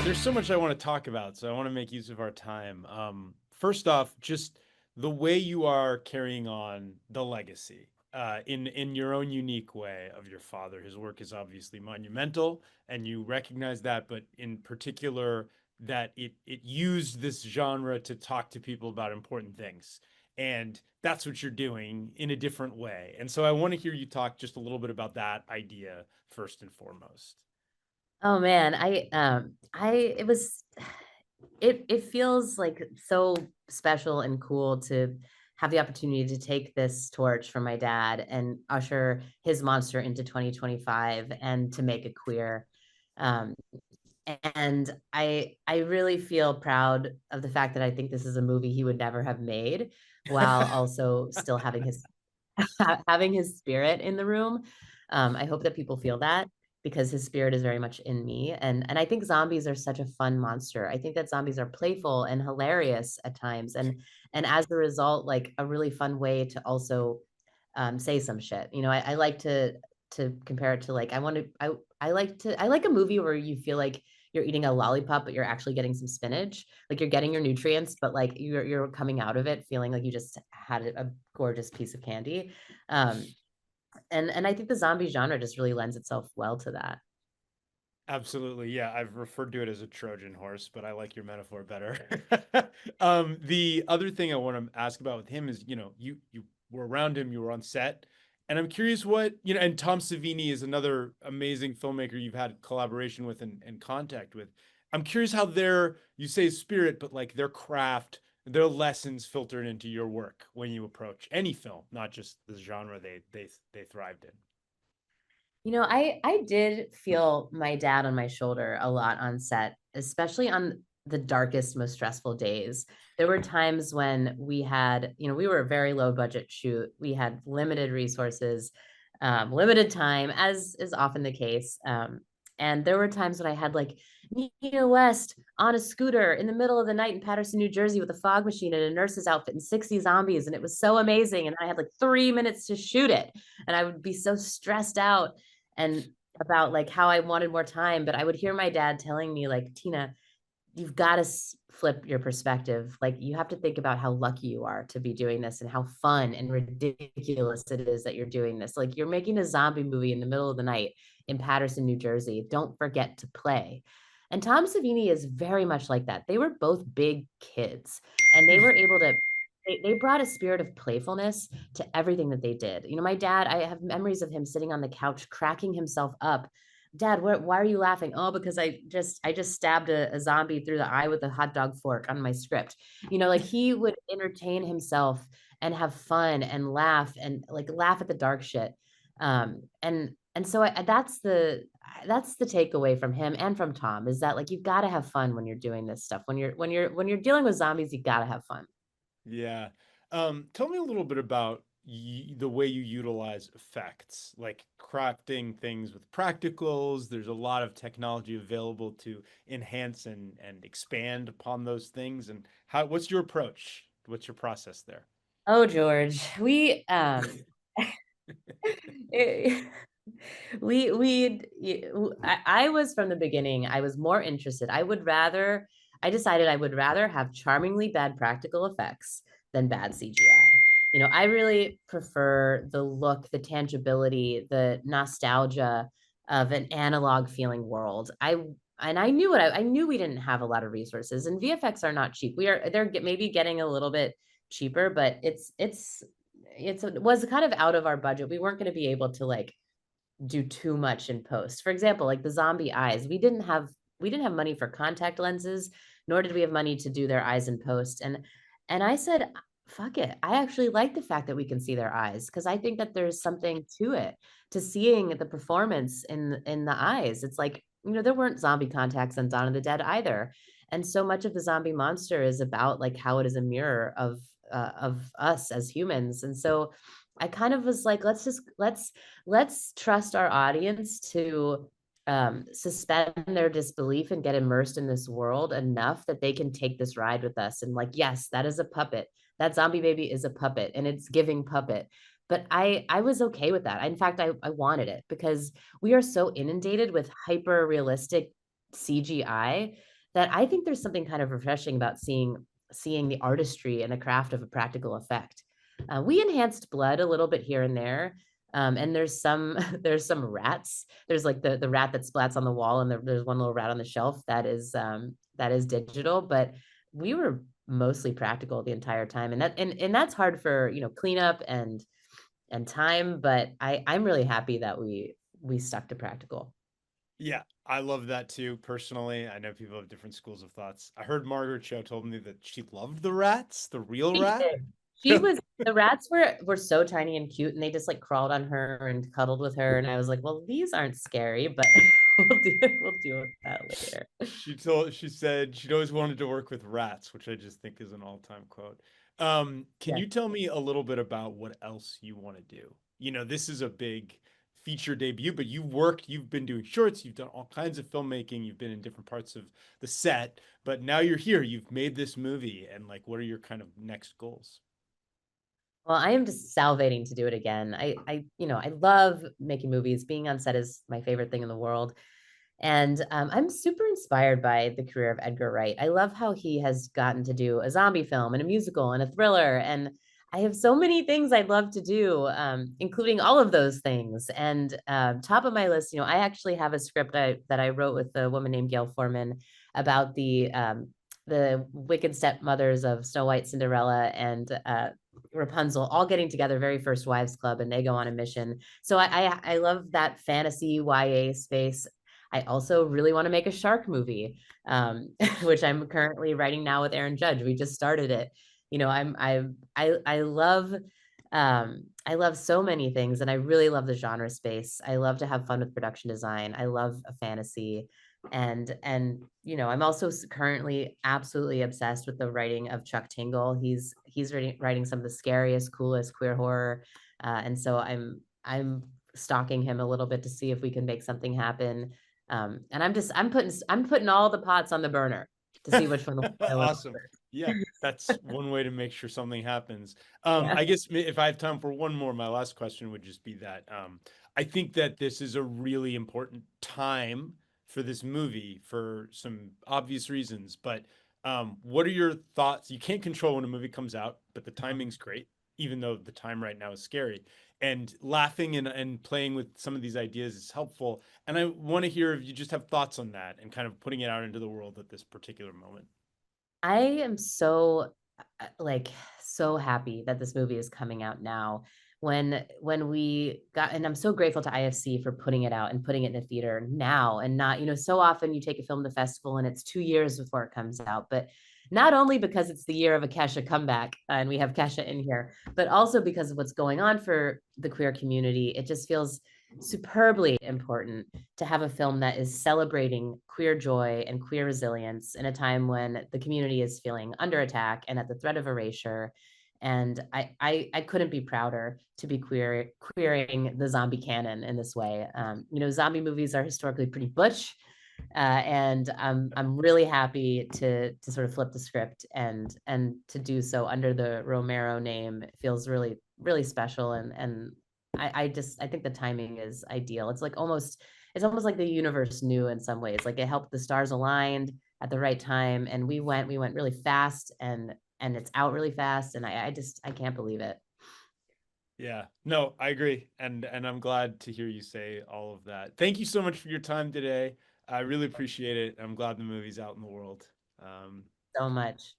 There's so much I want to talk about, so I want to make use of our time. First off, just the way you are carrying on the legacy in your own unique way of your father. His work is obviously monumental, and you recognize that, but in particular, that it used this genre to talk to people about important things. And that's what you're doing in a different way. And so I want to hear you talk just a little bit about that idea first and foremost. Oh man, it was it feels like so special and cool to have the opportunity to take this torch from my dad and usher his monster into 2025 and to make it queer. Um, and I really feel proud of the fact that I think this is a movie he would never have made while also still having his having his spirit in the room. I hope that people feel that because his spirit is very much in me. And I think zombies are such a fun monster. I think that zombies are playful and hilarious at times. And as a result, like a really fun way to also say some shit. I like to compare it to like I like a movie where you feel like you're eating a lollipop, but you're actually getting some spinach. Like you're getting your nutrients, but like you're coming out of it feeling like you just had a gorgeous piece of candy. Um, and I think the zombie genre just really lends itself well to that. Absolutely. Yeah, I've referred to it as a Trojan horse, but I like your metaphor better. The other thing I want to ask about with him is, you were around him, you were on set, and I'm curious and Tom Savini is another amazing filmmaker you've had collaboration with and contact with. I'm curious how you say spirit, but like their craft, their lessons filtered into your work when you approach any film, not just the genre they thrived in. I did feel my dad on my shoulder a lot on set, especially on the darkest, most stressful days. There were times when we were a very low budget shoot. We had limited resources, limited time, as is often the case. And there were times when I had like Nina West on a scooter in the middle of the night in Paterson, New Jersey, with a fog machine and a nurse's outfit and 60 zombies. And it was so amazing. And I had like 3 minutes to shoot it. And I would be so stressed out and about like how I wanted more time. But I would hear my dad telling me, like, Tina, you've got to flip your perspective. Like, you have to think about how lucky you are to be doing this and how fun and ridiculous it is that you're doing this. Like, you're making a zombie movie in the middle of the night in Paterson, New Jersey. Don't forget to play. And Tom Savini is very much like that. They were both big kids and they were able to they brought a spirit of playfulness to everything that they did. My dad, I have memories of him sitting on the couch, cracking himself up. Dad, why are you laughing? Oh, because I just stabbed a zombie through the eye with a hot dog fork on my script. Like he would entertain himself and have fun and laugh at the dark shit. And so that's the takeaway from him and from Tom is that like you've got to have fun when you're doing this stuff. When you're dealing with zombies, you got to have fun. Yeah. Tell me a little bit about the way you utilize effects, like crafting things with practicals. There's a lot of technology available to enhance and expand upon those things. And what's your approach? What's your process there? Oh, George, it- I was from the beginning, I was more interested. I decided I would rather have charmingly bad practical effects than bad CGI. I really prefer the look, the tangibility, the nostalgia of an analog feeling world. I knew we didn't have a lot of resources and VFX are not cheap. They're maybe getting a little bit cheaper, but it was kind of out of our budget. We weren't going to be able to like do too much in post. For example, like the zombie eyes, we didn't have money for contact lenses, nor did we have money to do their eyes in post. And I said, fuck it. I actually like the fact that we can see their eyes because I think that there's something to it, to seeing the performance in the eyes. It's like, there weren't zombie contacts on Dawn of the Dead either. And so much of the zombie monster is about like how it is a mirror of us as humans. And so I kind of was like, let's trust our audience to suspend their disbelief and get immersed in this world enough that they can take this ride with us. And like, yes, that is a puppet. That zombie baby is a puppet and it's giving puppet. But I was okay with that. In fact, I wanted it because we are so inundated with hyper realistic CGI that I think there's something kind of refreshing about seeing the artistry and the craft of a practical effect. We enhanced blood a little bit here and there, and there's some there's some rats. There's like the rat that splats on the wall, and there's one little rat on the shelf that is digital, but we were mostly practical the entire time, and that's hard for cleanup and time. But I'm really happy that we stuck to practical. Yeah, I love that too, personally. I know people have different schools of thoughts. I heard Margaret Cho told me that she loved the rats, the real She rat. did. She was the rats were so tiny and cute, and they just like crawled on her and cuddled with her, and I was like, well, these aren't scary, but we'll deal with that later. She said she'd always wanted to work with rats, which I just think is an all-time quote. Can Yeah. you tell me a little bit about what else you want to do? You know, this is a big feature debut, but you've been doing shorts, you've done all kinds of filmmaking, you've been in different parts of the set, but now you're here, you've made this movie, and like, what are your kind of next goals? Well, I am just salivating to do it again. I love making movies. Being on set is my favorite thing in the world. And I'm super inspired by the career of Edgar Wright. I love how he has gotten to do a zombie film and a musical and a thriller. And I have so many things I'd love to do, including all of those things. And top of my list, I actually have a script that I wrote with a woman named Gail Foreman about the wicked stepmothers of Snow White, Cinderella, and Rapunzel all getting together, very first wives club, and they go on a mission. So I love that fantasy YA space. I also really want to make a shark movie, which I'm currently writing now with Aaron Judge. We just started it. I love so many things, and I really love the genre space. I love to have fun with production design. I love a fantasy, and I'm also currently absolutely obsessed with the writing of Chuck Tingle. He's writing some of the scariest, coolest queer horror, and so I'm stalking him a little bit to see if we can make something happen. And I'm putting all the pots on the burner to see which one will boil over Awesome. Yeah, that's one way to make sure something happens. Yeah. I guess if I have time for one more, my last question would just be that I think that this is a really important time for this movie for some obvious reasons. But what are your thoughts? You can't control when a movie comes out, but the timing's great, even though the time right now is scary. And laughing and playing with some of these ideas is helpful. And I want to hear if you just have thoughts on that and kind of putting it out into the world at this particular moment. I am so like so happy that this movie is coming out now. When we got, and I'm so grateful to IFC for putting it out and putting it in the theater now, and not, so often you take a film to festival and it's 2 years before it comes out. But not only because it's the year of a Kesha comeback, and we have Kesha in here, but also because of what's going on for the queer community. It just feels superbly important to have a film that is celebrating queer joy and queer resilience in a time when the community is feeling under attack and at the threat of erasure. And I couldn't be prouder to be queering the zombie canon in this way. Zombie movies are historically pretty butch, and I'm really happy to sort of flip the script and to do so under the Romero name. It feels really really special, and I think the timing is ideal. It's almost like the universe knew in some ways. Like it helped the stars aligned at the right time, and we went really fast, and it's out really fast, and I can't believe it. Yeah, no, I agree. And I'm glad to hear you say all of that. Thank you so much for your time today. I really appreciate it. I'm glad the movie's out in the world. Um, So much.